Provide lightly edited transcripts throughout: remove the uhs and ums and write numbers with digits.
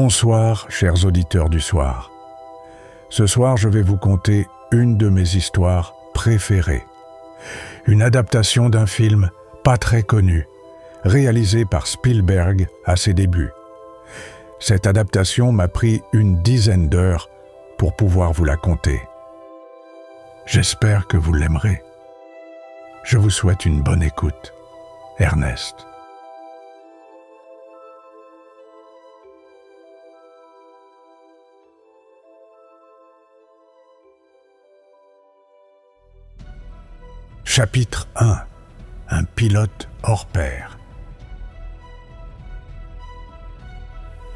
Bonsoir, chers auditeurs du soir. Ce soir, je vais vous conter une de mes histoires préférées. Une adaptation d'un film pas très connu, réalisé par Spielberg à ses débuts. Cette adaptation m'a pris une dizaine d'heures pour pouvoir vous la conter. J'espère que vous l'aimerez. Je vous souhaite une bonne écoute. Ernest. Chapitre 1. Un pilote hors pair.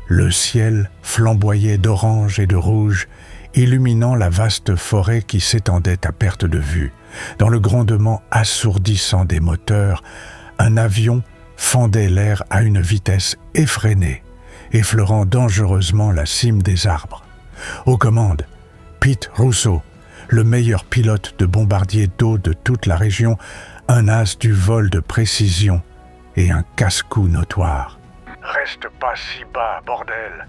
Le ciel flamboyait d'orange et de rouge, illuminant la vaste forêt qui s'étendait à perte de vue. Dans le grondement assourdissant des moteurs, un avion fendait l'air à une vitesse effrénée, effleurant dangereusement la cime des arbres. Aux commandes, Pete Russo, le meilleur pilote de bombardier d'eau de toute la région, un as du vol de précision et un casse-cou notoire. « Reste pas si bas, bordel!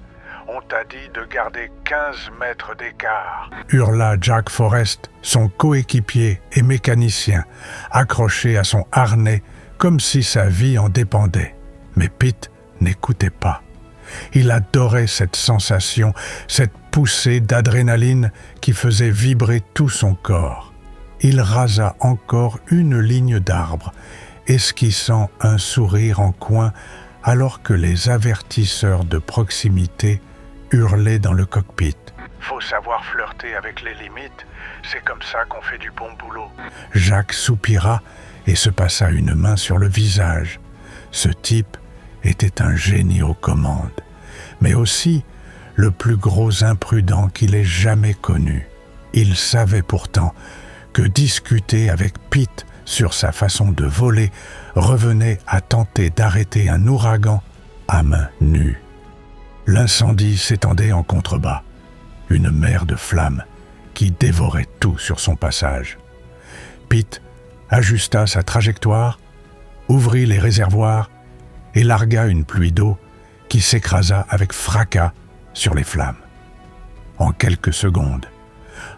On t'a dit de garder 15 mètres d'écart !» hurla Jack Forrest, son coéquipier et mécanicien, accroché à son harnais comme si sa vie en dépendait. Mais Pete n'écoutait pas. Il adorait cette sensation, cette poussée d'adrénaline qui faisait vibrer tout son corps. Il rasa encore une ligne d'arbres, esquissant un sourire en coin alors que les avertisseurs de proximité hurlaient dans le cockpit. « Faut savoir flirter avec les limites, c'est comme ça qu'on fait du bon boulot. » Jacques soupira et se passa une main sur le visage. Ce type était un génie aux commandes, mais aussi le plus gros imprudent qu'il ait jamais connu. Il savait pourtant que discuter avec Pete sur sa façon de voler revenait à tenter d'arrêter un ouragan à main nue. L'incendie s'étendait en contrebas, une mer de flammes qui dévorait tout sur son passage. Pete ajusta sa trajectoire, ouvrit les réservoirs et largua une pluie d'eau qui s'écrasa avec fracas sur les flammes. En quelques secondes,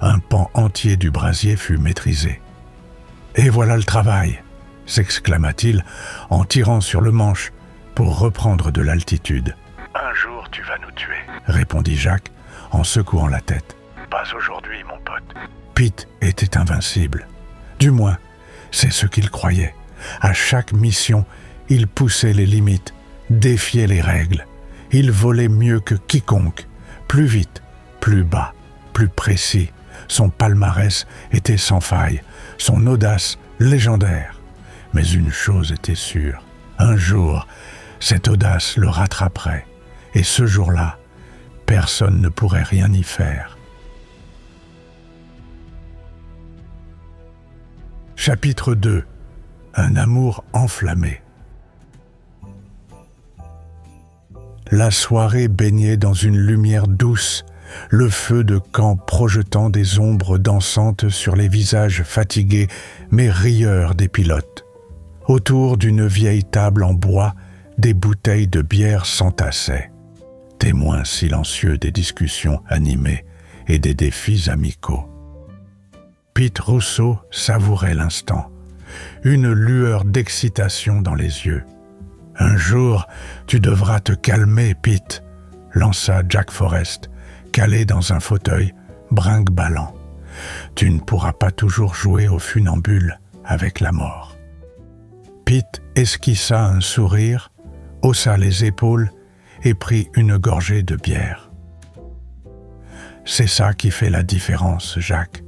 un pan entier du brasier fut maîtrisé. « Et voilà le travail !» s'exclama-t-il en tirant sur le manche pour reprendre de l'altitude. « Un jour tu vas nous tuer !» répondit Jacques en secouant la tête. « Pas aujourd'hui, mon pote. » Pete était invincible. Du moins, c'est ce qu'il croyait. À chaque mission, il poussait les limites, défiait les règles. Il volait mieux que quiconque, plus vite, plus bas, plus précis. Son palmarès était sans faille, son audace légendaire. Mais une chose était sûre, un jour, cette audace le rattraperait, et ce jour-là, personne ne pourrait rien y faire. Chapitre 2. Un amour enflammé. La soirée baignait dans une lumière douce, le feu de camp projetant des ombres dansantes sur les visages fatigués mais rieurs des pilotes. Autour d'une vieille table en bois, des bouteilles de bière s'entassaient, témoins silencieux des discussions animées et des défis amicaux. Pete Russo savourait l'instant, une lueur d'excitation dans les yeux. « Un jour, tu devras te calmer, Pete », lança Jack Forrest, calé dans un fauteuil, brinque-ballant. « Tu ne pourras pas toujours jouer au funambule avec la mort. » Pete esquissa un sourire, haussa les épaules et prit une gorgée de bière. « C'est ça qui fait la différence, Jacques.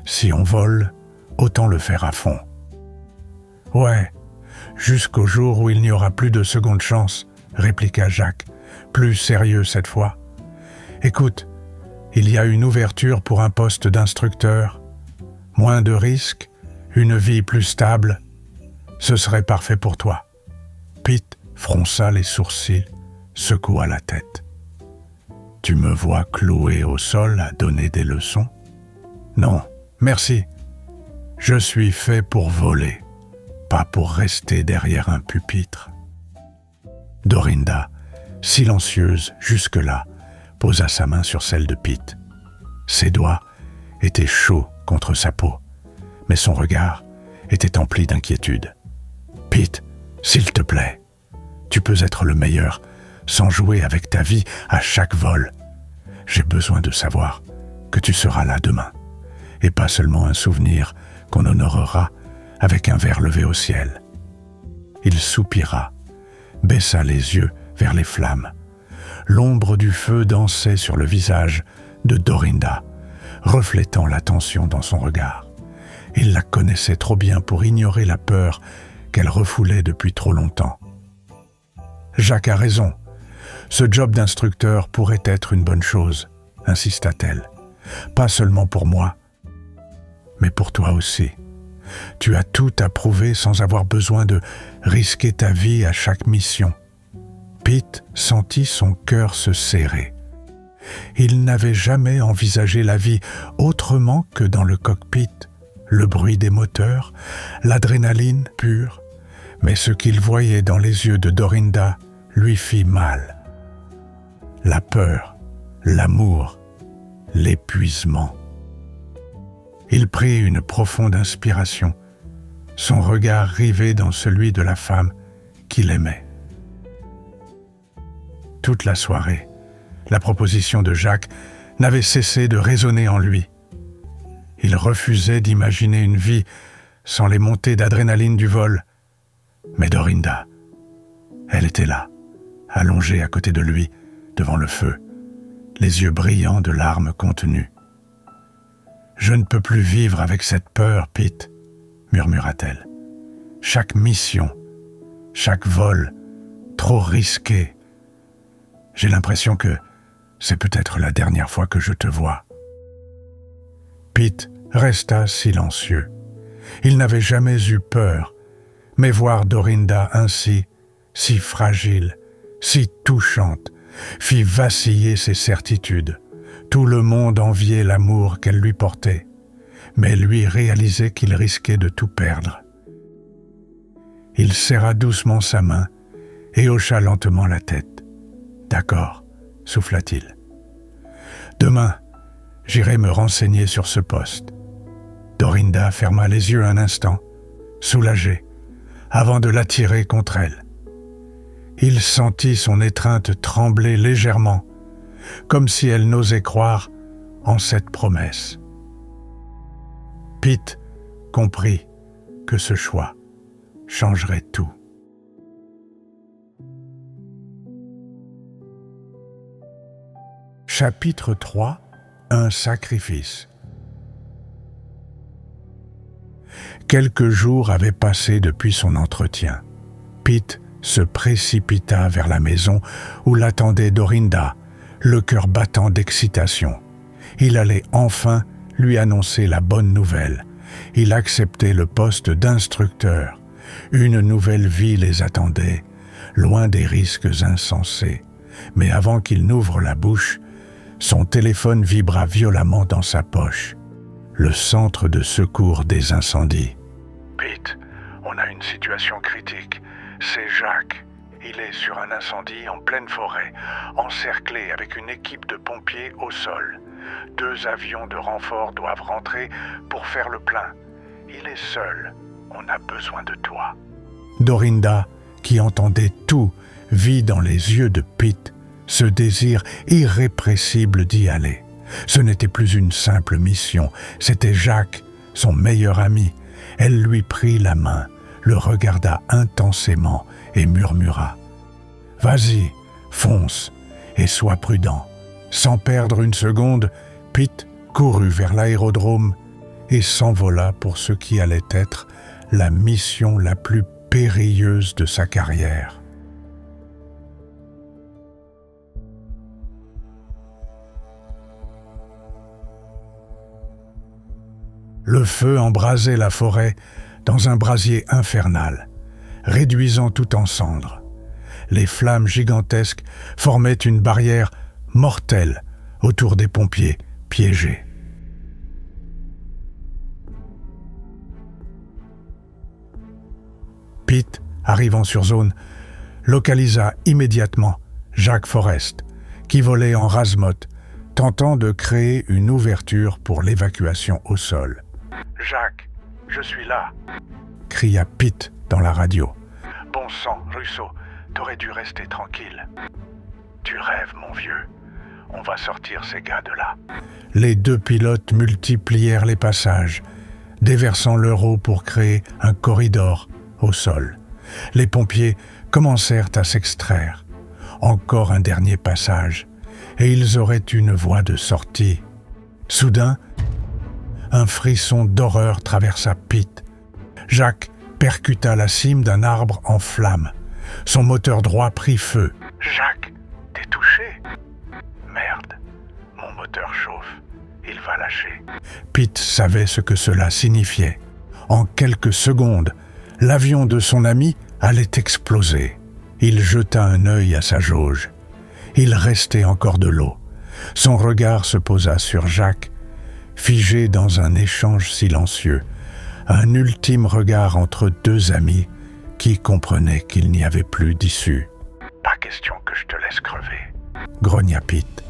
Si on vole, autant le faire à fond. » « Ouais, jusqu'au jour où il n'y aura plus de seconde chance, » répliqua Jacques, plus sérieux cette fois. « Écoute, il y a une ouverture pour un poste d'instructeur. Moins de risques, une vie plus stable. Ce serait parfait pour toi. » Pete fronça les sourcils, secoua la tête. « Tu me vois cloué au sol à donner des leçons ? Non, merci. Je suis fait pour voler, pas pour rester derrière un pupitre. » Dorinda, silencieuse jusque-là, posa sa main sur celle de Pete. Ses doigts étaient chauds contre sa peau, mais son regard était empli d'inquiétude. « Pete, s'il te plaît, tu peux être le meilleur sans jouer avec ta vie à chaque vol. J'ai besoin de savoir que tu seras là demain, et pas seulement un souvenir qu'on honorera avec un verre levé au ciel. » Il soupira, baissa les yeux vers les flammes. L'ombre du feu dansait sur le visage de Dorinda, reflétant la tension dans son regard. Il la connaissait trop bien pour ignorer la peur qu'elle refoulait depuis trop longtemps. « Jacques a raison. Ce job d'instructeur pourrait être une bonne chose, insista-t-elle. Pas seulement pour moi, mais pour toi aussi. Tu as tout à prouver sans avoir besoin de risquer ta vie à chaque mission. » Pete sentit son cœur se serrer. Il n'avait jamais envisagé la vie autrement que dans le cockpit, le bruit des moteurs, l'adrénaline pure, mais ce qu'il voyait dans les yeux de Dorinda lui fit mal. La peur, l'amour, l'épuisement. Il prit une profonde inspiration, son regard rivé dans celui de la femme qu'il aimait. Toute la soirée, la proposition de Jacques n'avait cessé de résonner en lui. Il refusait d'imaginer une vie sans les montées d'adrénaline du vol. Mais Dorinda, elle était là, allongée à côté de lui, devant le feu, les yeux brillants de larmes contenues. « Je ne peux plus vivre avec cette peur, Pete, » murmura-t-elle. « Chaque mission, chaque vol, trop risqué. J'ai l'impression que c'est peut-être la dernière fois que je te vois. » Pete resta silencieux. Il n'avait jamais eu peur, mais voir Dorinda ainsi, si fragile, si touchante, fit vaciller ses certitudes. Tout le monde enviait l'amour qu'elle lui portait, mais lui réalisait qu'il risquait de tout perdre. Il serra doucement sa main et hocha lentement la tête. « D'accord, » souffla-t-il. « Demain, j'irai me renseigner sur ce poste. » Dorinda ferma les yeux un instant, soulagée, avant de l'attirer contre elle. Il sentit son étreinte trembler légèrement, comme si elle n'osait croire en cette promesse. Pete comprit que ce choix changerait tout. Chapitre 3 : Un sacrifice. Quelques jours avaient passé depuis son entretien. Pete se précipita vers la maison où l'attendait Dorinda, le cœur battant d'excitation. Il allait enfin lui annoncer la bonne nouvelle. Il acceptait le poste d'instructeur. Une nouvelle vie les attendait, loin des risques insensés. Mais avant qu'il n'ouvre la bouche, son téléphone vibra violemment dans sa poche. Le centre de secours des incendies. « Pete, on a une situation critique. C'est Jacques. Il est sur un incendie en pleine forêt, encerclé avec une équipe de pompiers au sol. 2 avions de renfort doivent rentrer pour faire le plein. Il est seul. On a besoin de toi. » Dorinda, qui entendait tout, vit dans les yeux de Pete ce désir irrépressible d'y aller. Ce n'était plus une simple mission, c'était Jacques, son meilleur ami. Elle lui prit la main, le regarda intensément et murmura « Vas-y, fonce, et sois prudent. » Sans perdre une seconde, Pete courut vers l'aérodrome et s'envola pour ce qui allait être la mission la plus périlleuse de sa carrière. Le feu embrasait la forêt dans un brasier infernal, réduisant tout en cendres. Les flammes gigantesques formaient une barrière mortelle autour des pompiers piégés. Pete, arrivant sur zone, localisa immédiatement Jacques Forrest, qui volait en rase-motte, tentant de créer une ouverture pour l'évacuation au sol. « Jacques, je suis là !» cria Pete dans la radio. « Bon sang, Russo, t'aurais dû rester tranquille. »« Tu rêves, mon vieux. On va sortir ces gars de là. » Les deux pilotes multiplièrent les passages, déversant leur eau pour créer un corridor au sol. Les pompiers commencèrent à s'extraire. Encore un dernier passage, et ils auraient une voie de sortie. Soudain, un frisson d'horreur traversa Pete. Jacques percuta la cime d'un arbre en flammes. Son moteur droit prit feu. « Jacques, t'es touché ? Merde, mon moteur chauffe. Il va lâcher. » Pete savait ce que cela signifiait. En quelques secondes, l'avion de son ami allait exploser. Il jeta un œil à sa jauge. Il restait encore de l'eau. Son regard se posa sur Jacques, figé dans un échange silencieux, un ultime regard entre deux amis qui comprenaient qu'il n'y avait plus d'issue. « Pas question que je te laisse crever, » grogna Pete.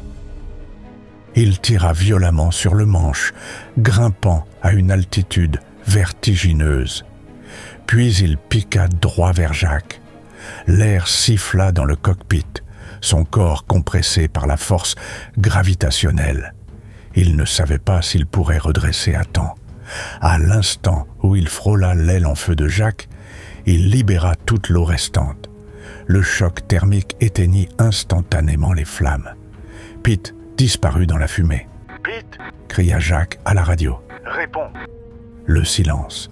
Il tira violemment sur le manche, grimpant à une altitude vertigineuse. Puis il piqua droit vers Jacques. L'air siffla dans le cockpit, son corps compressé par la force gravitationnelle. Il ne savait pas s'il pourrait redresser à temps. À l'instant où il frôla l'aile en feu de Jacques, il libéra toute l'eau restante. Le choc thermique éteignit instantanément les flammes. Pete disparut dans la fumée. « Pete !» cria Jacques à la radio. « Réponds !» Le silence.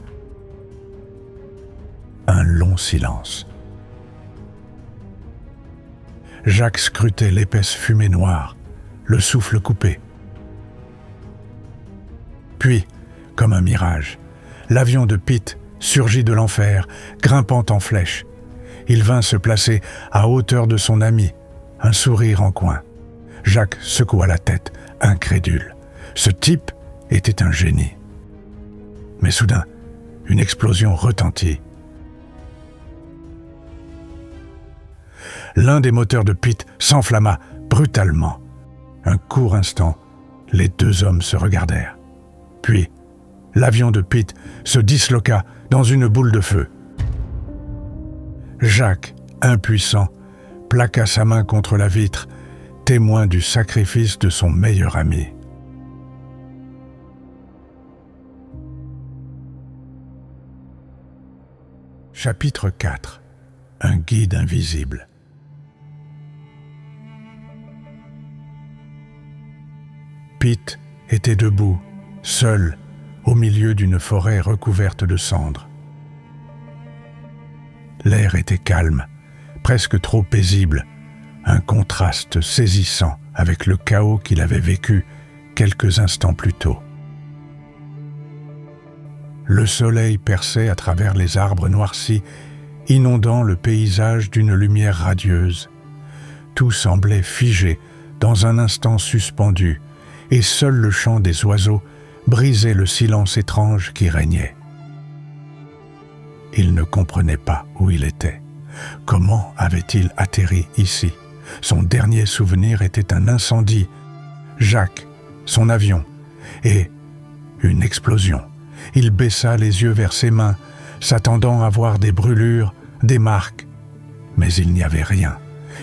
Un long silence. Jacques scrutait l'épaisse fumée noire, le souffle coupé. Puis, comme un mirage, l'avion de Pete surgit de l'enfer, grimpant en flèche. Il vint se placer à hauteur de son ami, un sourire en coin. Jacques secoua la tête, incrédule. Ce type était un génie. Mais soudain, une explosion retentit. L'un des moteurs de Pete s'enflamma brutalement. Un court instant, les deux hommes se regardèrent. Puis, l'avion de Pete se disloqua dans une boule de feu. Jacques, impuissant, plaqua sa main contre la vitre, témoin du sacrifice de son meilleur ami. Chapitre 4. Un guide invisible. Pete était debout, seul, au milieu d'une forêt recouverte de cendres. L'air était calme, presque trop paisible, un contraste saisissant avec le chaos qu'il avait vécu quelques instants plus tôt. Le soleil perçait à travers les arbres noircis, inondant le paysage d'une lumière radieuse. Tout semblait figé dans un instant suspendu, et seul le chant des oiseaux brisait le silence étrange qui régnait. Il ne comprenait pas où il était. Comment avait-il atterri ici? Son dernier souvenir était un incendie, Jacques, son avion, et une explosion. Il baissa les yeux vers ses mains, s'attendant à voir des brûlures, des marques. Mais il n'y avait rien.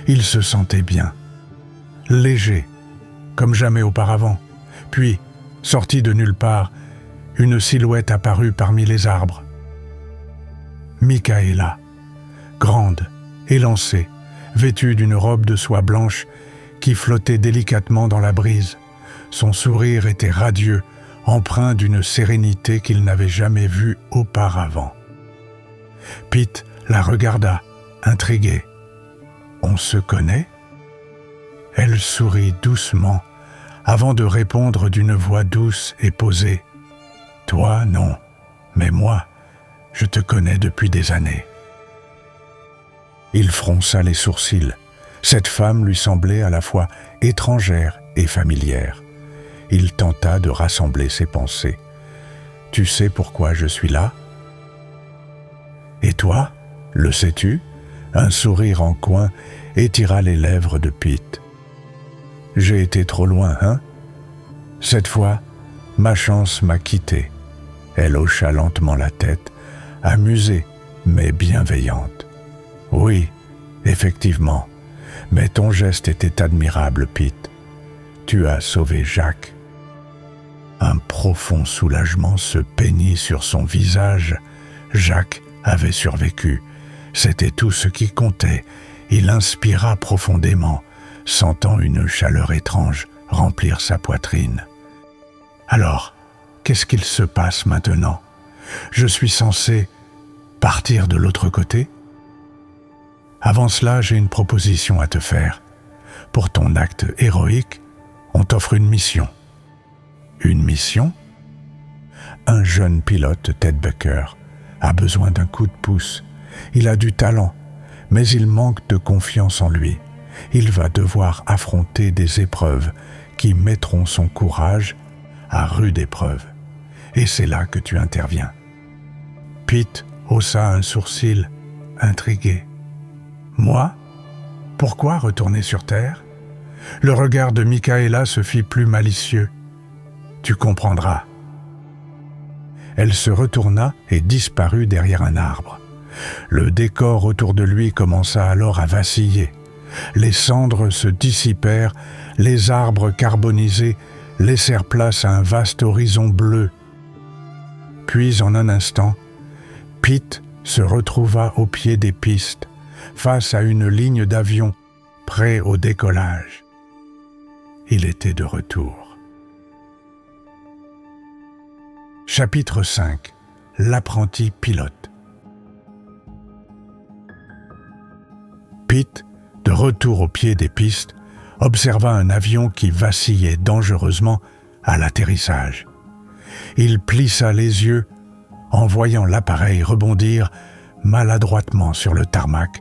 Il se sentait bien, léger, comme jamais auparavant. Puis, sorti de nulle part, une silhouette apparut parmi les arbres. Michaela, grande, élancée, vêtue d'une robe de soie blanche qui flottait délicatement dans la brise. Son sourire était radieux, empreint d'une sérénité qu'il n'avait jamais vue auparavant. Pete la regarda, intrigué. « On se connaît ?» Elle sourit doucement, avant de répondre d'une voix douce et posée. « Toi, non, mais moi, je te connais depuis des années. » Il fronça les sourcils. Cette femme lui semblait à la fois étrangère et familière. Il tenta de rassembler ses pensées. « Tu sais pourquoi je suis là ? Et toi, le sais-tu » Un sourire en coin étira les lèvres de Pete. J'ai été trop loin, hein? Cette fois, ma chance m'a quitté. » Elle hocha lentement la tête, amusée mais bienveillante. « Oui, effectivement, mais ton geste était admirable, Pete. Tu as sauvé Jacques. » Un profond soulagement se peignit sur son visage. Jacques avait survécu. C'était tout ce qui comptait. Il inspira profondément, sentant une chaleur étrange remplir sa poitrine. « Alors, qu'est-ce qu'il se passe maintenant? Je suis censé partir de l'autre côté? Avant cela, j'ai une proposition à te faire. Pour ton acte héroïque, on t'offre une mission. » Une mission? Un jeune pilote, Ted Becker, a besoin d'un coup de pouce. Il a du talent, mais il manque de confiance en lui. Il va devoir affronter des épreuves qui mettront son courage à rude épreuve. Et c'est là que tu interviens. Pete haussa un sourcil, intrigué. « Moi? Pourquoi retourner sur Terre ?» Le regard de Michaela se fit plus malicieux. « Tu comprendras. » Elle se retourna et disparut derrière un arbre. Le décor autour de lui commença alors à vaciller. Les cendres se dissipèrent, les arbres carbonisés laissèrent place à un vaste horizon bleu. Puis, en un instant, Pete se retrouva au pied des pistes, face à une ligne d'avions, prêts au décollage. Il était de retour. Chapitre 5. L'apprenti pilote. Pete, de retour au pied des pistes, observa un avion qui vacillait dangereusement à l'atterrissage. Il plissa les yeux en voyant l'appareil rebondir maladroitement sur le tarmac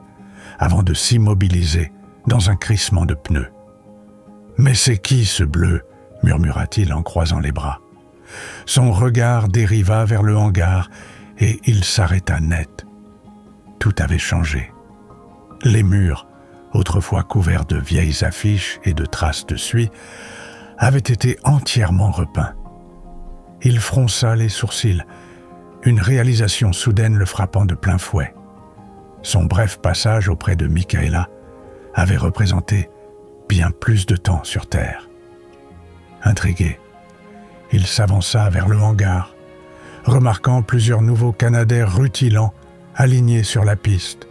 avant de s'immobiliser dans un crissement de pneus. « Mais c'est qui ce bleu ?» murmura-t-il en croisant les bras. Son regard dériva vers le hangar et il s'arrêta net. Tout avait changé. Les murs, autrefois couverts de vieilles affiches et de traces de suie, avaient été entièrement repeints. Il fronça les sourcils, une réalisation soudaine le frappant de plein fouet. Son bref passage auprès de Michaela avait représenté bien plus de temps sur Terre. Intrigué, il s'avança vers le hangar, remarquant plusieurs nouveaux Canadair rutilants alignés sur la piste.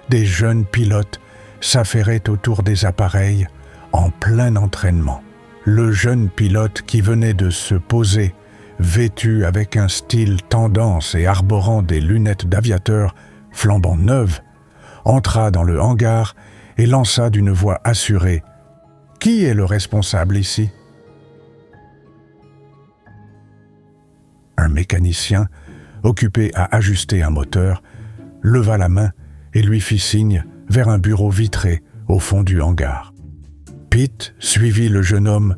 Des jeunes pilotes s'affairaient autour des appareils en plein entraînement. Le jeune pilote qui venait de se poser, vêtu avec un style tendance et arborant des lunettes d'aviateur flambant neuves, entra dans le hangar et lança d'une voix assurée « Qui est le responsable ici ?» Un mécanicien, occupé à ajuster un moteur, leva la main et lui fit signe vers un bureau vitré au fond du hangar. Pete suivit le jeune homme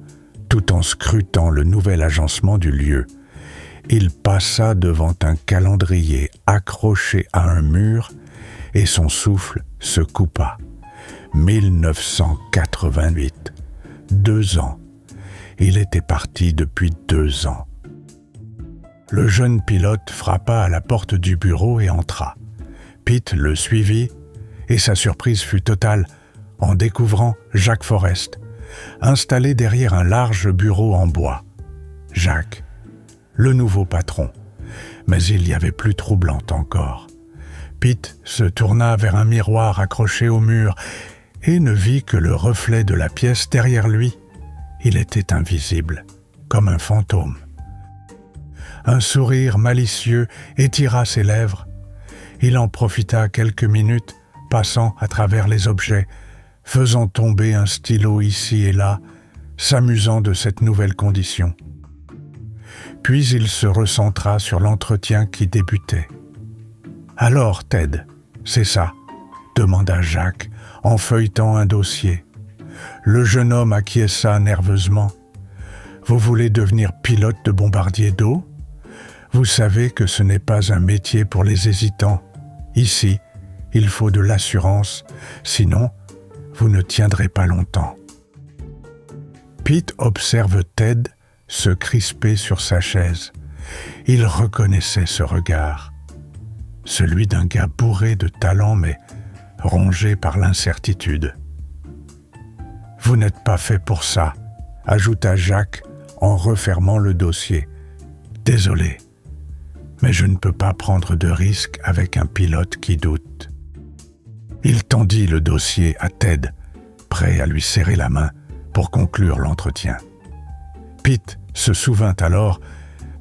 tout en scrutant le nouvel agencement du lieu. Il passa devant un calendrier accroché à un mur et son souffle se coupa. 1988. 2 ans. Il était parti depuis 2 ans. Le jeune pilote frappa à la porte du bureau et entra. Pete le suivit et sa surprise fut totale en découvrant Jacques Forrest, installé derrière un large bureau en bois. Jacques, le nouveau patron, mais il y avait plus troublant encore. Pete se tourna vers un miroir accroché au mur et ne vit que le reflet de la pièce derrière lui. Il était invisible, comme un fantôme. Un sourire malicieux étira ses lèvres. Il en profita quelques minutes, passant à travers les objets, faisant tomber un stylo ici et là, s'amusant de cette nouvelle condition. Puis il se recentra sur l'entretien qui débutait. « Alors, Ted, c'est ça ?» demanda Jacques en feuilletant un dossier. Le jeune homme acquiesça nerveusement. « Vous voulez devenir pilote de bombardier d'eau ? Vous savez que ce n'est pas un métier pour les hésitants. Ici, il faut de l'assurance, sinon, vous ne tiendrez pas longtemps. » Pete observe Ted se crisper sur sa chaise. Il reconnaissait ce regard, celui d'un gars bourré de talent mais rongé par l'incertitude. « Vous n'êtes pas fait pour ça », ajouta Jacques en refermant le dossier. « Désolé, mais je ne peux pas prendre de risque avec un pilote qui doute. » Il tendit le dossier à Ted, prêt à lui serrer la main pour conclure l'entretien. Pete se souvint alors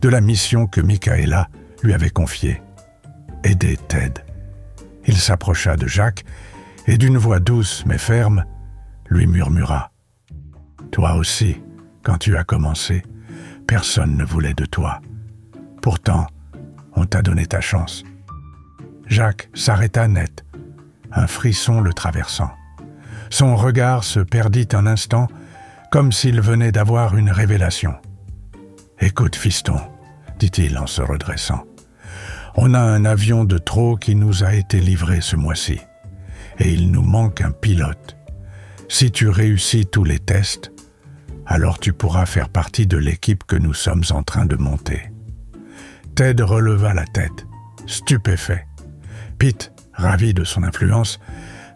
de la mission que Michaela lui avait confiée. Aider Ted. Il s'approcha de Jacques et d'une voix douce mais ferme, lui murmura « Toi aussi, quand tu as commencé, personne ne voulait de toi. Pourtant, on t'a donné ta chance. » Jacques s'arrêta net, un frisson le traversant. Son regard se perdit un instant, comme s'il venait d'avoir une révélation. « Écoute, fiston, » dit-il en se redressant, « on a un avion de trop qui nous a été livré ce mois-ci, et il nous manque un pilote. Si tu réussis tous les tests, alors tu pourras faire partie de l'équipe que nous sommes en train de monter. » Ted releva la tête, stupéfait. Pete, ravi de son influence,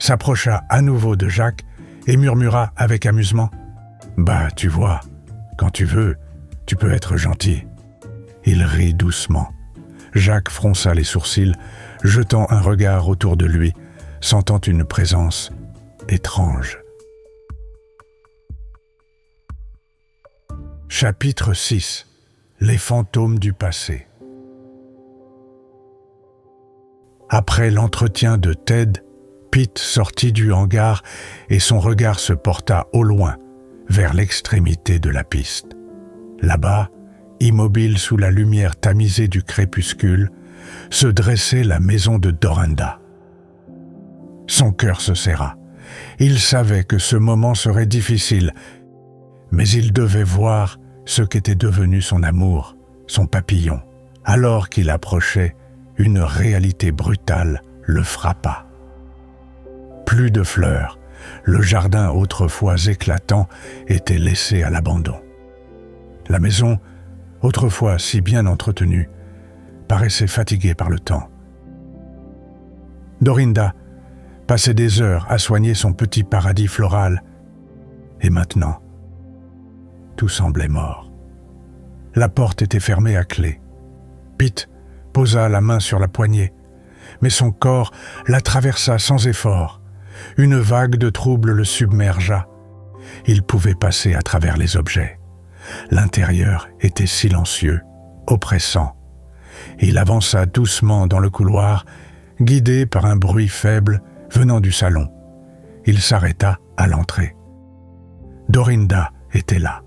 s'approcha à nouveau de Jacques et murmura avec amusement « Bah, tu vois, quand tu veux, tu peux être gentil. » Il rit doucement. Jacques fronça les sourcils, jetant un regard autour de lui, sentant une présence étrange. Chapitre 6. Les fantômes du passé. Après l'entretien de Ted, Pete sortit du hangar et son regard se porta au loin, vers l'extrémité de la piste. Là-bas, immobile sous la lumière tamisée du crépuscule, se dressait la maison de Dorinda. Son cœur se serra. Il savait que ce moment serait difficile, mais il devait voir ce qu'était devenu son amour, son papillon. Alors qu'il approchait, une réalité brutale le frappa. Plus de fleurs, le jardin autrefois éclatant était laissé à l'abandon. La maison, autrefois si bien entretenue, paraissait fatiguée par le temps. Dorinda passait des heures à soigner son petit paradis floral, et maintenant, tout semblait mort. La porte était fermée à clé. Pete posa la main sur la poignée, mais son corps la traversa sans effort. Une vague de trouble le submergea. Il pouvait passer à travers les objets. L'intérieur était silencieux, oppressant. Il avança doucement dans le couloir, guidé par un bruit faible venant du salon. Il s'arrêta à l'entrée. Dorinda était là,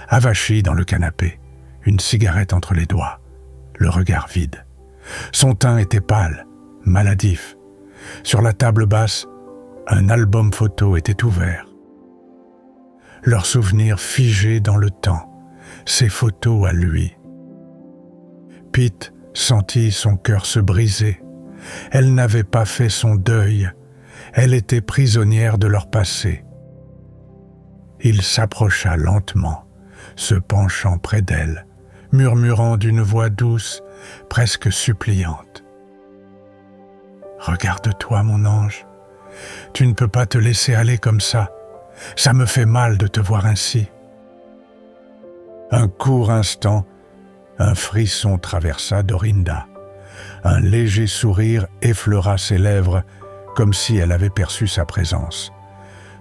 avachie dans le canapé, une cigarette entre les doigts, le regard vide. Son teint était pâle, maladif. Sur la table basse, un album photo était ouvert. Leurs souvenirs figés dans le temps, ses photos à lui. Pete sentit son cœur se briser. Elle n'avait pas fait son deuil. Elle était prisonnière de leur passé. Il s'approcha lentement, se penchant près d'elle, murmurant d'une voix douce, presque suppliante. « Regarde-toi, mon ange. Tu ne peux pas te laisser aller comme ça. Ça me fait mal de te voir ainsi. » Un court instant, un frisson traversa Dorinda. Un léger sourire effleura ses lèvres, comme si elle avait perçu sa présence.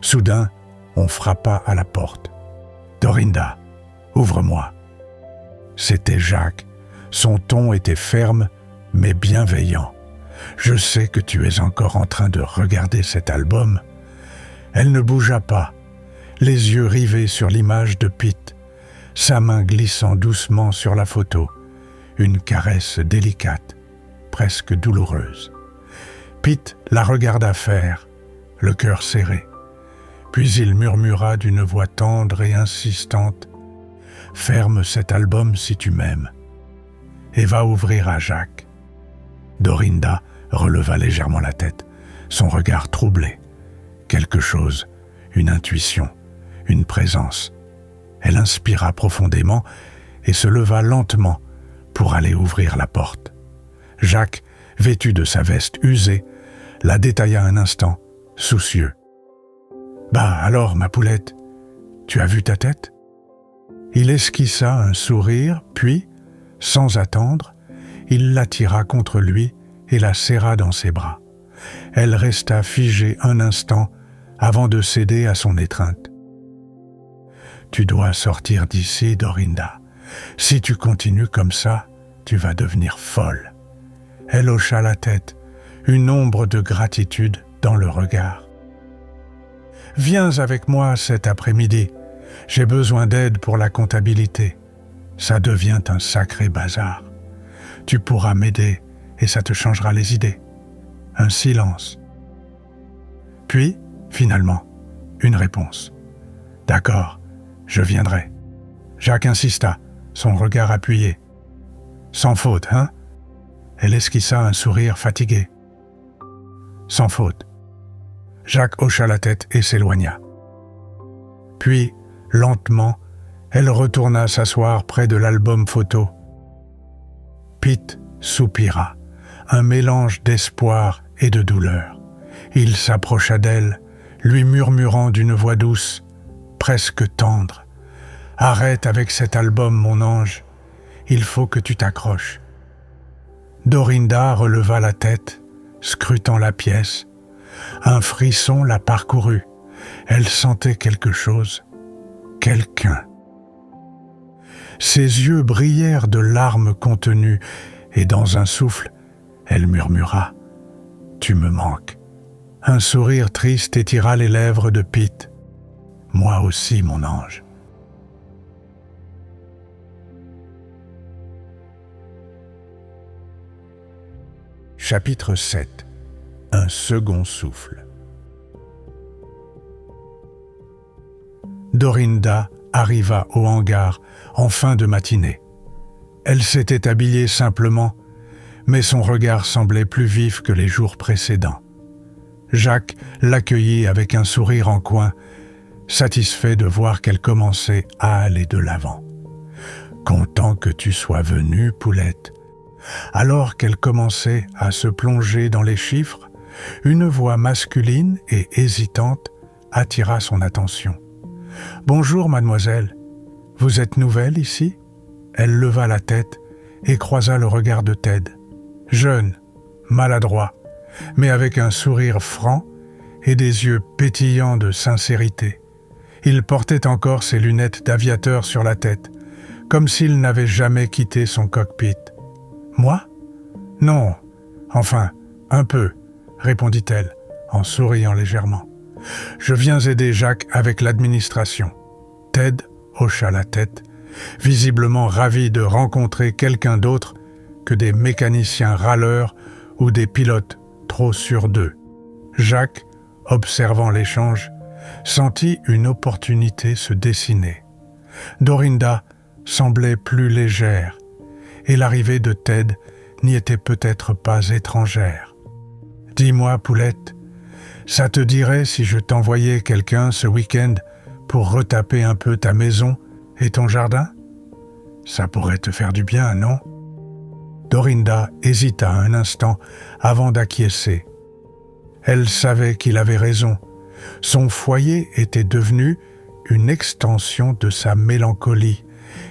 Soudain, on frappa à la porte. « Dorinda, ouvre-moi. » C'était Jacques. Son ton était ferme, mais bienveillant. « Je sais que tu es encore en train de regarder cet album. » Elle ne bougea pas, les yeux rivés sur l'image de Pete, sa main glissant doucement sur la photo, une caresse délicate, presque douloureuse. Pete la regarda faire, le cœur serré. Puis il murmura d'une voix tendre et insistante « Ferme cet album si tu m'aimes et va ouvrir à Jacques. » Dorinda releva légèrement la tête, son regard troublé. Quelque chose, une intuition, une présence, Elle inspira profondément et se leva lentement pour aller ouvrir la porte. Jacques, vêtu de sa veste usée, la détailla un instant, soucieux. « Bah alors, ma poulette, tu as vu ta tête ?» Il esquissa un sourire, puis, sans attendre, il l'attira contre lui et la serra dans ses bras. Elle resta figée un instant avant de céder à son étreinte. « Tu dois sortir d'ici, Dorinda. Si tu continues comme ça, tu vas devenir folle. » Elle hocha la tête, une ombre de gratitude dans le regard. « Viens avec moi cet après-midi. J'ai besoin d'aide pour la comptabilité. Ça devient un sacré bazar. Tu pourras m'aider et ça te changera les idées. » Un silence. Puis, finalement, une réponse. « D'accord, je viendrai. » Jacques insista, son regard appuyé. « Sans faute, hein ?» Elle esquissa un sourire fatigué. « Sans faute. » Jacques hocha la tête et s'éloigna. Puis, lentement, elle retourna s'asseoir près de l'album photo. Pete soupira, un mélange d'espoir et de douleur. Il s'approcha d'elle, lui murmurant d'une voix douce, presque tendre. « Arrête avec cet album, mon ange. Il faut que tu t'accroches. » Dorinda releva la tête, scrutant la pièce. Un frisson la parcourut. Elle sentait quelque chose. Quelqu'un. Ses yeux brillèrent de larmes contenues, et dans un souffle, elle murmura « Tu me manques ». Un sourire triste étira les lèvres de Pete. « Moi aussi, mon ange. » Chapitre 7. Un second souffle. Dorinda arriva au hangar en fin de matinée. Elle s'était habillée simplement, mais son regard semblait plus vif que les jours précédents. Jacques l'accueillit avec un sourire en coin, satisfait de voir qu'elle commençait à aller de l'avant. « Content que tu sois venue, poulette. » Alors qu'elle commençait à se plonger dans les chiffres, une voix masculine et hésitante attira son attention. « Bonjour, mademoiselle. Vous êtes nouvelle ici ?» Elle leva la tête et croisa le regard de Ted. Jeune, maladroit, mais avec un sourire franc et des yeux pétillants de sincérité. Il portait encore ses lunettes d'aviateur sur la tête, comme s'il n'avait jamais quitté son cockpit. « Moi ? Non, enfin, un peu, » répondit-elle, en souriant légèrement. « Je viens aider Jacques avec l'administration. » Ted hocha la tête, visiblement ravi de rencontrer quelqu'un d'autre que des mécaniciens râleurs ou des pilotes trop sûrs d'eux. Jacques, observant l'échange, sentit une opportunité se dessiner. Dorinda semblait plus légère, et l'arrivée de Ted n'y était peut-être pas étrangère. « Dis-moi, poulette, ça te dirait si je t'envoyais quelqu'un ce week-end pour retaper un peu ta maison et ton jardin? Ça pourrait te faire du bien, non ?» Dorinda hésita un instant avant d'acquiescer. Elle savait qu'il avait raison. Son foyer était devenu une extension de sa mélancolie,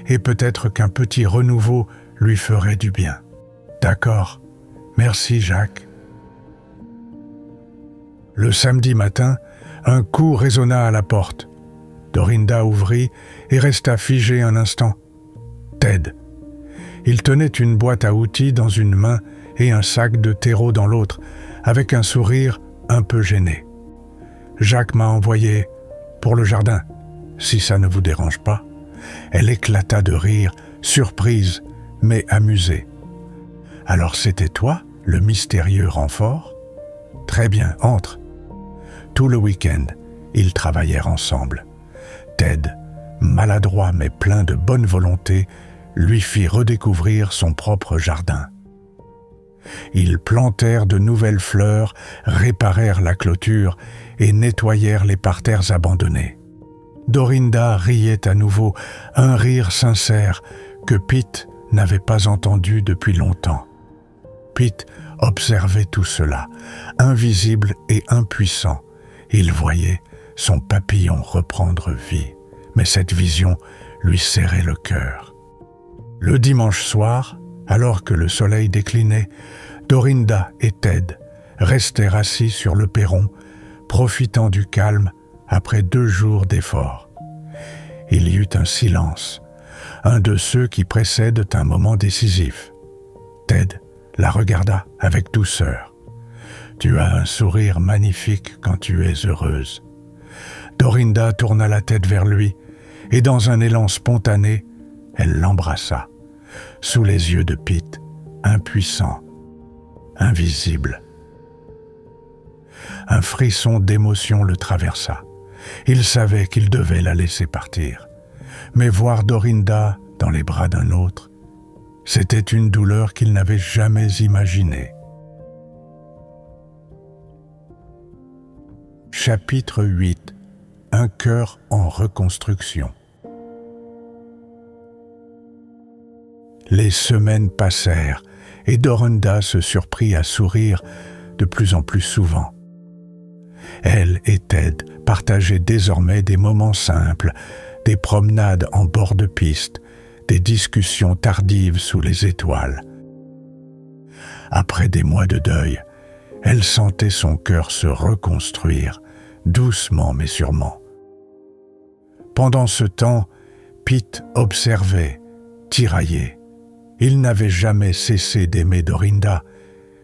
et peut-être qu'un petit renouveau lui ferait du bien. « D'accord, merci Jacques. » Le samedi matin, un coup résonna à la porte. Dorinda ouvrit et resta figée un instant. Ted. Il tenait une boîte à outils dans une main et un sac de terreau dans l'autre, avec un sourire un peu gêné. « Jacques m'a envoyé pour le jardin, si ça ne vous dérange pas. » Elle éclata de rire, surprise, mais amusée. « Alors c'était toi, le mystérieux renfort ? Très bien, entre. » Tout le week-end, ils travaillèrent ensemble. Ted, maladroit mais plein de bonne volonté, lui fit redécouvrir son propre jardin. Ils plantèrent de nouvelles fleurs, réparèrent la clôture et nettoyèrent les parterres abandonnés. Dorinda riait à nouveau, un rire sincère que Pete n'avait pas entendu depuis longtemps. Pete observait tout cela, invisible et impuissant. Il voyait son papillon reprendre vie, mais cette vision lui serrait le cœur. Le dimanche soir, alors que le soleil déclinait, Dorinda et Ted restèrent assis sur le perron, profitant du calme après 2 jours d'efforts. Il y eut un silence, un de ceux qui précèdent un moment décisif. Ted la regarda avec douceur. « Tu as un sourire magnifique quand tu es heureuse. » Dorinda tourna la tête vers lui et dans un élan spontané, elle l'embrassa, sous les yeux de Pete, impuissant, invisible. Un frisson d'émotion le traversa. Il savait qu'il devait la laisser partir. Mais voir Dorinda dans les bras d'un autre, c'était une douleur qu'il n'avait jamais imaginée. Chapitre 8. Un cœur en reconstruction. Les semaines passèrent et Dorinda se surprit à sourire de plus en plus souvent. Elle et Ted partageaient désormais des moments simples, des promenades en bord de piste, des discussions tardives sous les étoiles. Après des mois de deuil, elle sentait son cœur se reconstruire, doucement mais sûrement. Pendant ce temps, Pete observait, tiraillé. Il n'avait jamais cessé d'aimer Dorinda,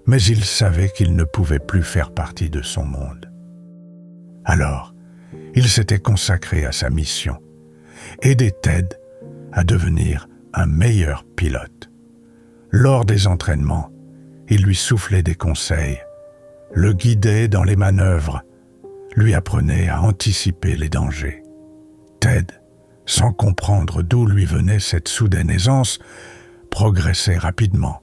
mais il savait qu'il ne pouvait plus faire partie de son monde. Alors, il s'était consacré à sa mission, aider Ted à devenir un meilleur pilote. Lors des entraînements, il lui soufflait des conseils, le guidait dans les manœuvres, lui apprenait à anticiper les dangers. Ted, sans comprendre d'où lui venait cette soudaine aisance, progressait rapidement.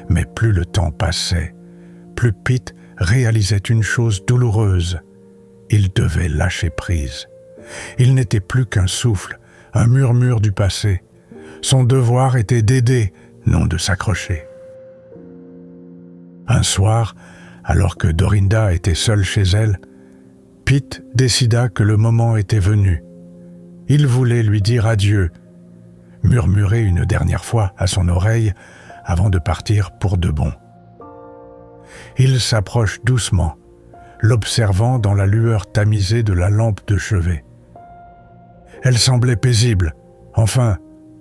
Mais plus le temps passait, plus Pete réalisait une chose douloureuse. Il devait lâcher prise. Il n'était plus qu'un souffle, un murmure du passé. Son devoir était d'aider, non de s'accrocher. Un soir, alors que Dorinda était seule chez elle, Pete décida que le moment était venu. Il voulait lui dire adieu, murmurer une dernière fois à son oreille avant de partir pour de bon. Il s'approche doucement, l'observant dans la lueur tamisée de la lampe de chevet. Elle semblait paisible, enfin,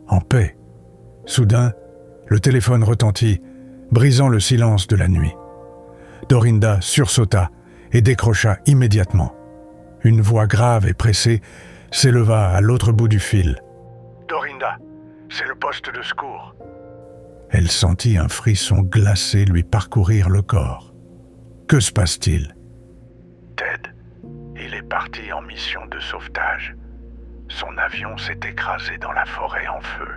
en paix. Soudain, le téléphone retentit, brisant le silence de la nuit. Dorinda sursauta et décrocha immédiatement. Une voix grave et pressée s'éleva à l'autre bout du fil. « Dorinda, c'est le poste de secours. » Elle sentit un frisson glacé lui parcourir le corps. Que se passe-t-il? Ted, il est parti en mission de sauvetage. Son avion s'est écrasé dans la forêt en feu.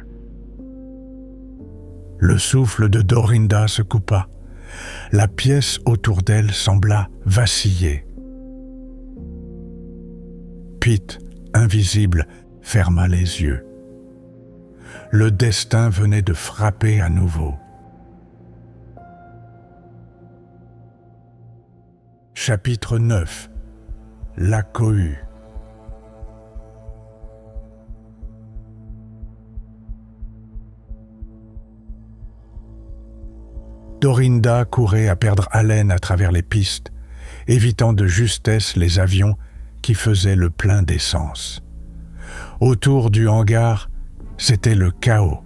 Le souffle de Dorinda se coupa. La pièce autour d'elle sembla vaciller. Pete, invisible, ferma les yeux. Le destin venait de frapper à nouveau. Chapitre 9. La cohue. Dorinda courait à perdre haleine à travers les pistes, évitant de justesse les avions qui faisaient le plein d'essence. Autour du hangar, c'était le chaos.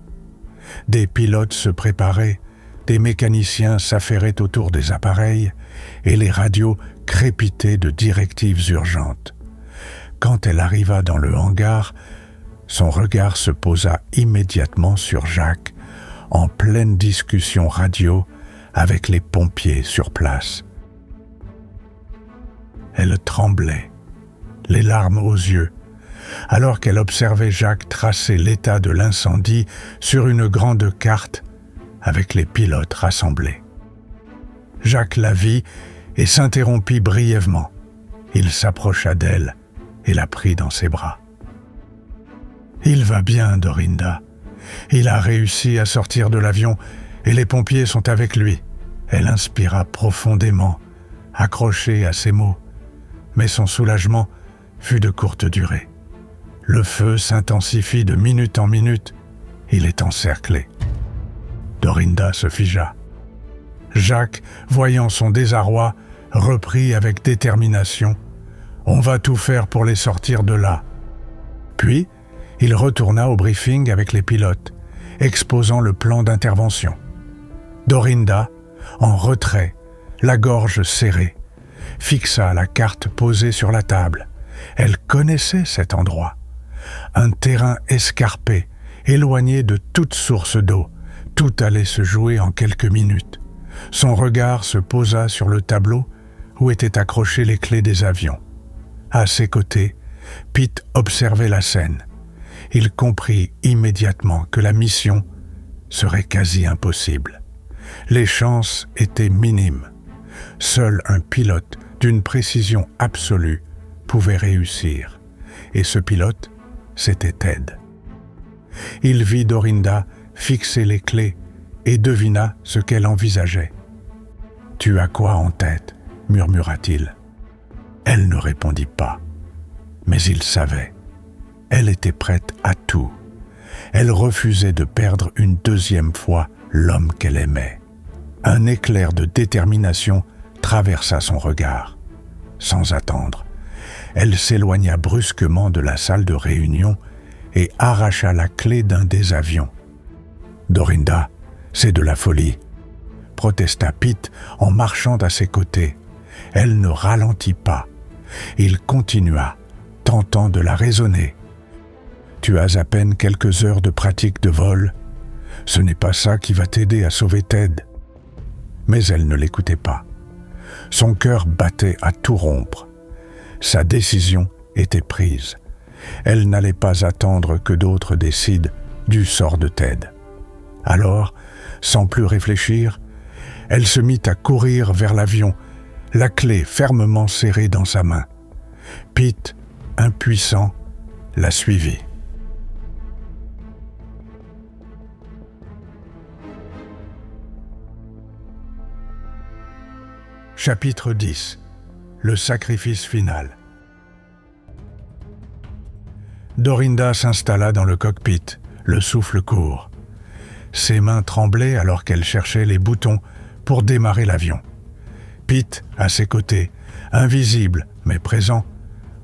Des pilotes se préparaient, des mécaniciens s'affairaient autour des appareils et les radios crépitaient de directives urgentes. Quand elle arriva dans le hangar, son regard se posa immédiatement sur Jacques, en pleine discussion radio avec les pompiers sur place. Elle tremblait, les larmes aux yeux, alors qu'elle observait Jacques tracer l'état de l'incendie sur une grande carte avec les pilotes rassemblés. Jacques la vit et s'interrompit brièvement. Il s'approcha d'elle, et la prit dans ses bras. « Il va bien, Dorinda. Il a réussi à sortir de l'avion et les pompiers sont avec lui. » Elle inspira profondément, accrochée à ces mots, mais son soulagement fut de courte durée. Le feu s'intensifie de minute en minute. Il est encerclé. Dorinda se figea. Jacques, voyant son désarroi, reprit avec détermination « On va tout faire pour les sortir de là. » Puis, il retourna au briefing avec les pilotes, exposant le plan d'intervention. Dorinda, en retrait, la gorge serrée, fixa la carte posée sur la table. Elle connaissait cet endroit. Un terrain escarpé, éloigné de toute source d'eau. Tout allait se jouer en quelques minutes. Son regard se posa sur le tableau où étaient accrochées les clés des avions. À ses côtés, Pete observait la scène. Il comprit immédiatement que la mission serait quasi impossible. Les chances étaient minimes. Seul un pilote d'une précision absolue pouvait réussir. Et ce pilote, c'était Ted. Il vit Dorinda fixer les clés et devina ce qu'elle envisageait. « Tu as quoi en tête ?» murmura-t-il. Elle ne répondit pas. Mais il savait. Elle était prête à tout. Elle refusait de perdre une deuxième fois l'homme qu'elle aimait. Un éclair de détermination traversa son regard. Sans attendre, elle s'éloigna brusquement de la salle de réunion et arracha la clé d'un des avions. « Dorinda, c'est de la folie !» protesta Pete en marchant à ses côtés. Elle ne ralentit pas. Il continua, tentant de la raisonner. « Tu as à peine quelques heures de pratique de vol. Ce n'est pas ça qui va t'aider à sauver Ted. » Mais elle ne l'écoutait pas. Son cœur battait à tout rompre. Sa décision était prise. Elle n'allait pas attendre que d'autres décident du sort de Ted. Alors, sans plus réfléchir, elle se mit à courir vers l'avion, la clé fermement serrée dans sa main. Pete, impuissant, la suivit. Chapitre 10. Le sacrifice final. Dorinda s'installa dans le cockpit, le souffle court. Ses mains tremblaient alors qu'elle cherchait les boutons pour démarrer l'avion. Pete, à ses côtés, invisible mais présent,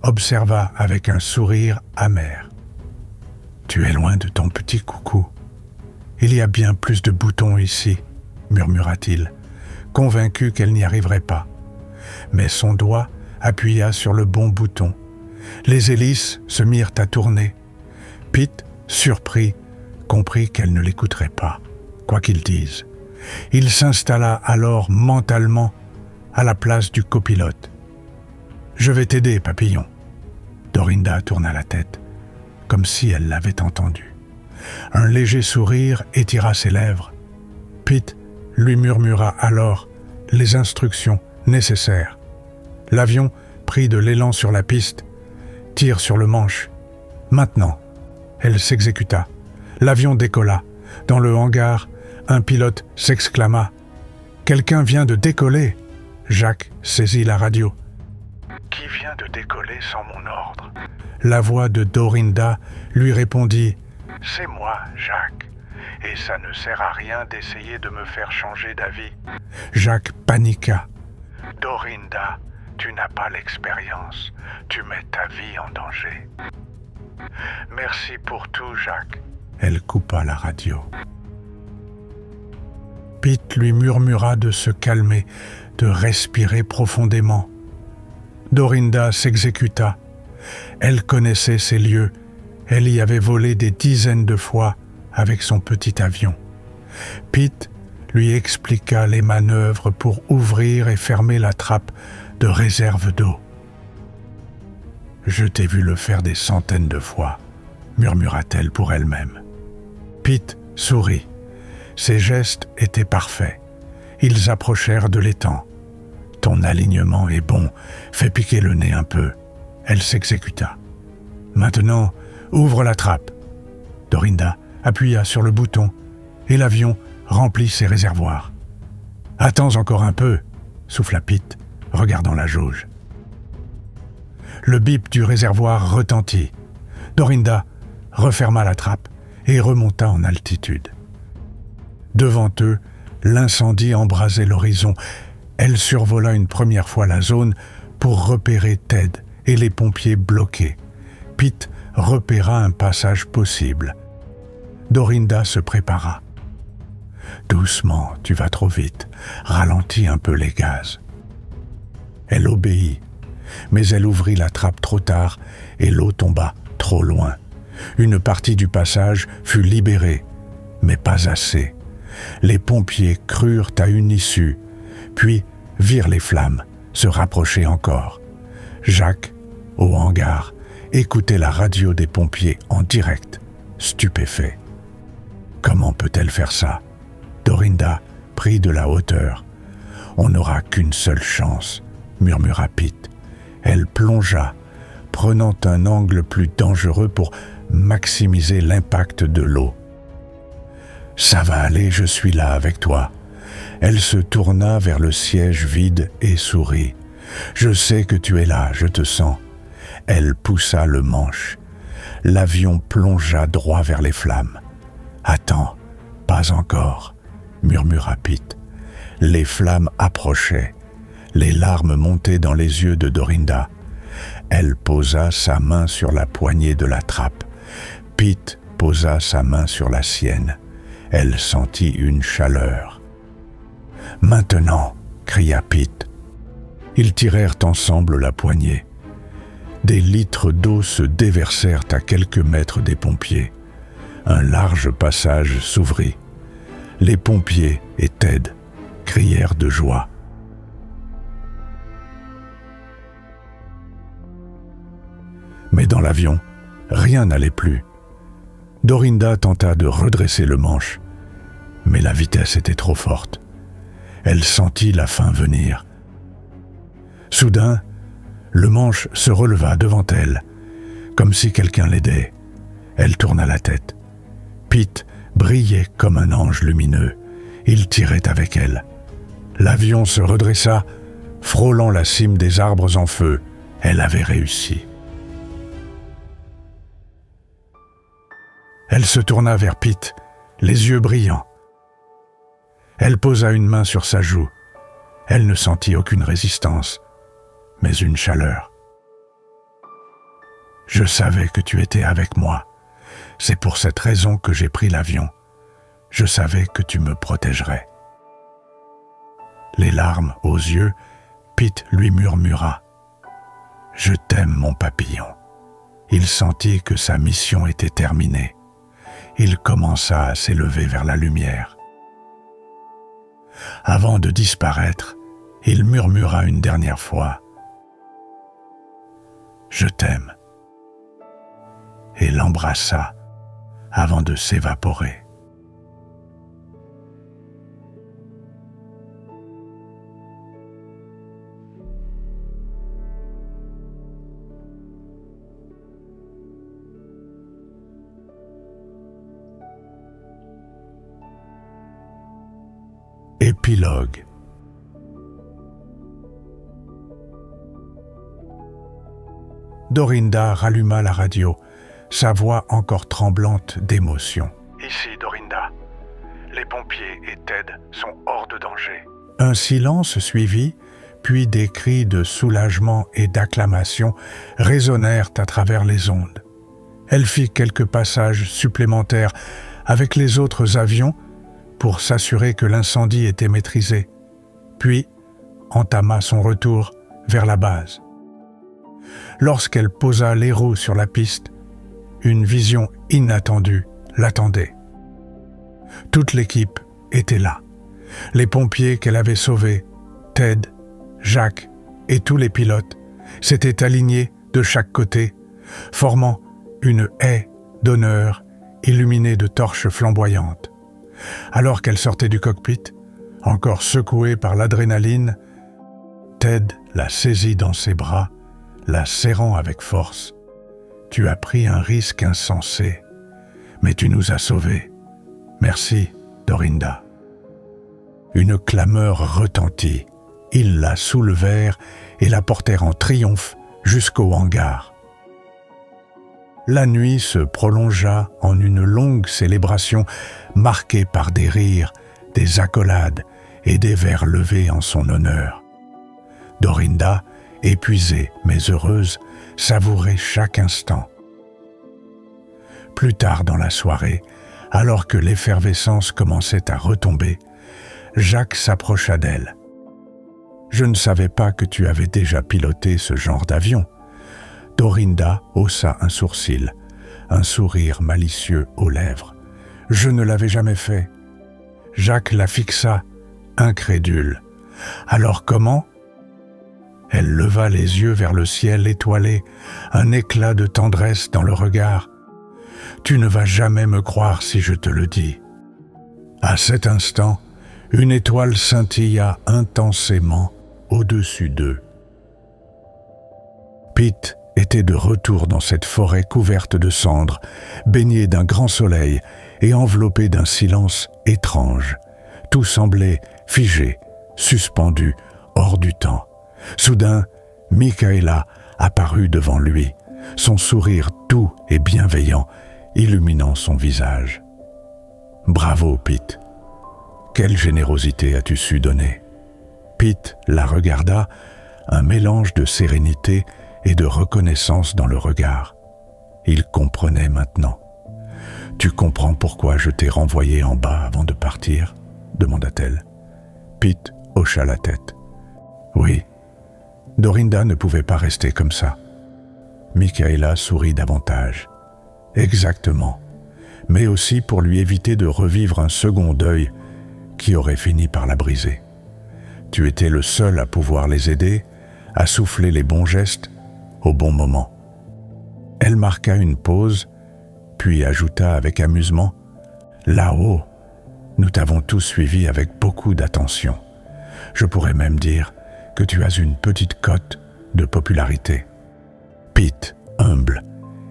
observa avec un sourire amer. « Tu es loin de ton petit coucou. Il y a bien plus de boutons ici, » murmura-t-il, convaincu qu'elle n'y arriverait pas. Mais son doigt appuya sur le bon bouton. Les hélices se mirent à tourner. Pete, surpris, comprit qu'elle ne l'écouterait pas, quoi qu'il dise. Il s'installa alors mentalement à la place du copilote. « Je vais t'aider, papillon. » Dorinda tourna la tête, comme si elle l'avait entendu. Un léger sourire étira ses lèvres. Pete lui murmura alors les instructions nécessaires. L'avion prit de l'élan sur la piste. « Tire sur le manche. » Maintenant. Elle s'exécuta. L'avion décolla. Dans le hangar, un pilote s'exclama. « Quelqu'un vient de décoller !» Jacques saisit la radio. « Qui vient de décoller sans mon ordre ?» La voix de Dorinda lui répondit. « C'est moi, Jacques, et ça ne sert à rien d'essayer de me faire changer d'avis. » Jacques paniqua. « Dorinda, tu n'as pas l'expérience, tu mets ta vie en danger. »« Merci pour tout, Jacques. » Elle coupa la radio. Pete lui murmura de se calmer, de respirer profondément. Dorinda s'exécuta. Elle connaissait ces lieux. Elle y avait volé des dizaines de fois avec son petit avion. Pete lui expliqua les manœuvres pour ouvrir et fermer la trappe de réserve d'eau. « Je t'ai vu le faire des centaines de fois, » murmura-t-elle pour elle-même. Pete sourit. Ses gestes étaient parfaits. Ils approchèrent de l'étang. « Ton alignement est bon, fais piquer le nez un peu. » Elle s'exécuta. « Maintenant, ouvre la trappe !» Dorinda appuya sur le bouton et l'avion remplit ses réservoirs. « Attends encore un peu !» souffla Pete, regardant la jauge. Le bip du réservoir retentit. Dorinda referma la trappe et remonta en altitude. Devant eux, l'incendie embrasait l'horizon. Elle survola une première fois la zone pour repérer Ted et les pompiers bloqués. Pete repéra un passage possible. Dorinda se prépara. « Doucement, tu vas trop vite. Ralentis un peu les gaz. » Elle obéit, mais elle ouvrit la trappe trop tard et l'eau tomba trop loin. Une partie du passage fut libérée, mais pas assez. Les pompiers crurent à une issue, puis virent les flammes se rapprocher encore. Jacques, au hangar, écoutait la radio des pompiers en direct, stupéfait. Comment peut-elle faire ça? Dorinda prit de la hauteur. On n'aura qu'une seule chance, murmura Pete. Elle plongea, prenant un angle plus dangereux pour maximiser l'impact de l'eau. « Ça va aller, je suis là avec toi. » Elle se tourna vers le siège vide et sourit. « Je sais que tu es là, je te sens. » Elle poussa le manche. L'avion plongea droit vers les flammes. « Attends, pas encore, » murmura Pete. Les flammes approchaient. Les larmes montaient dans les yeux de Dorinda. Elle posa sa main sur la poignée de la trappe. Pete posa sa main sur la sienne. Elle sentit une chaleur. « Maintenant !» cria Pete. Ils tirèrent ensemble la poignée. Des litres d'eau se déversèrent à quelques mètres des pompiers. Un large passage s'ouvrit. Les pompiers et Ted crièrent de joie. Mais dans l'avion, rien n'allait plus. Dorinda tenta de redresser le manche, mais la vitesse était trop forte. Elle sentit la fin venir. Soudain, le manche se releva devant elle, comme si quelqu'un l'aidait. Elle tourna la tête. Pete brillait comme un ange lumineux. Il tirait avec elle. L'avion se redressa, frôlant la cime des arbres en feu. Elle avait réussi. Elle se tourna vers Pete, les yeux brillants. Elle posa une main sur sa joue. Elle ne sentit aucune résistance, mais une chaleur. « Je savais que tu étais avec moi. C'est pour cette raison que j'ai pris l'avion. Je savais que tu me protégerais. » Les larmes aux yeux, Pete lui murmura « Je t'aime, mon papillon. » Il sentit que sa mission était terminée. Il commença à s'élever vers la lumière. Avant de disparaître, il murmura une dernière fois « Je t'aime » et l'embrassa avant de s'évaporer. Épilogue. Dorinda ralluma la radio, sa voix encore tremblante d'émotion. « Ici, Dorinda. Les pompiers et Ted sont hors de danger. » Un silence suivit, puis des cris de soulagement et d'acclamation résonnèrent à travers les ondes. Elle fit quelques passages supplémentaires avec les autres avions pour s'assurer que l'incendie était maîtrisé, puis entama son retour vers la base. Lorsqu'elle posa les roues sur la piste, une vision inattendue l'attendait. Toute l'équipe était là. Les pompiers qu'elle avait sauvés, Ted, Jacques et tous les pilotes s'étaient alignés de chaque côté, formant une haie d'honneur illuminée de torches flamboyantes. Alors qu'elle sortait du cockpit, encore secouée par l'adrénaline, Ted la saisit dans ses bras, la serrant avec force. « Tu as pris un risque insensé, mais tu nous as sauvés. Merci, Dorinda. » Une clameur retentit. Ils la soulevèrent et la portèrent en triomphe jusqu'au hangar. La nuit se prolongea en une longue célébration marquée par des rires, des accolades et des verres levés en son honneur. Dorinda, épuisée mais heureuse, savourait chaque instant. Plus tard dans la soirée, alors que l'effervescence commençait à retomber, Jacques s'approcha d'elle. « Je ne savais pas que tu avais déjà piloté ce genre d'avion. » Dorinda haussa un sourcil, un sourire malicieux aux lèvres. « Je ne l'avais jamais fait. » Jacques la fixa, incrédule. « Alors comment ?» Elle leva les yeux vers le ciel étoilé, un éclat de tendresse dans le regard. « Tu ne vas jamais me croire si je te le dis. » À cet instant, une étoile scintilla intensément au-dessus d'eux. Pete était de retour dans cette forêt couverte de cendres, baignée d'un grand soleil et enveloppée d'un silence étrange. Tout semblait figé, suspendu, hors du temps. Soudain, Michaela apparut devant lui, son sourire doux et bienveillant, illuminant son visage. « Bravo, Pete. Quelle générosité as-tu su donner ?» Pete la regarda, un mélange de sérénité et de reconnaissance dans le regard. Il comprenait maintenant. « Tu comprends pourquoi je t'ai renvoyé en bas avant de partir ?» demanda-t-elle. Pete hocha la tête. « Oui. Dorinda ne pouvait pas rester comme ça. » Michaela sourit davantage. « Exactement. Mais aussi pour lui éviter de revivre un second deuil qui aurait fini par la briser. Tu étais le seul à pouvoir les aider, à souffler les bons gestes au bon moment. » Elle marqua une pause, puis ajouta avec amusement, « Là-haut, nous t'avons tous suivi avec beaucoup d'attention. Je pourrais même dire que tu as une petite cote de popularité. » Pete, humble,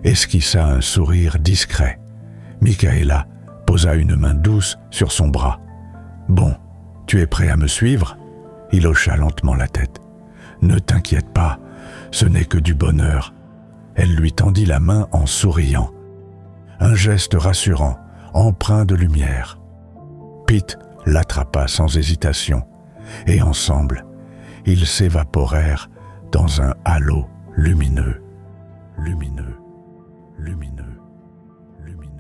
esquissa un sourire discret. Michaela posa une main douce sur son bras. « Bon, tu es prêt à me suivre ?» Il hocha lentement la tête. « Ne t'inquiète pas, ce n'est que du bonheur. » Elle lui tendit la main en souriant. Un geste rassurant, empreint de lumière. Pete l'attrapa sans hésitation, et ensemble, ils s'évaporèrent dans un halo lumineux, lumineux, lumineux, lumineux.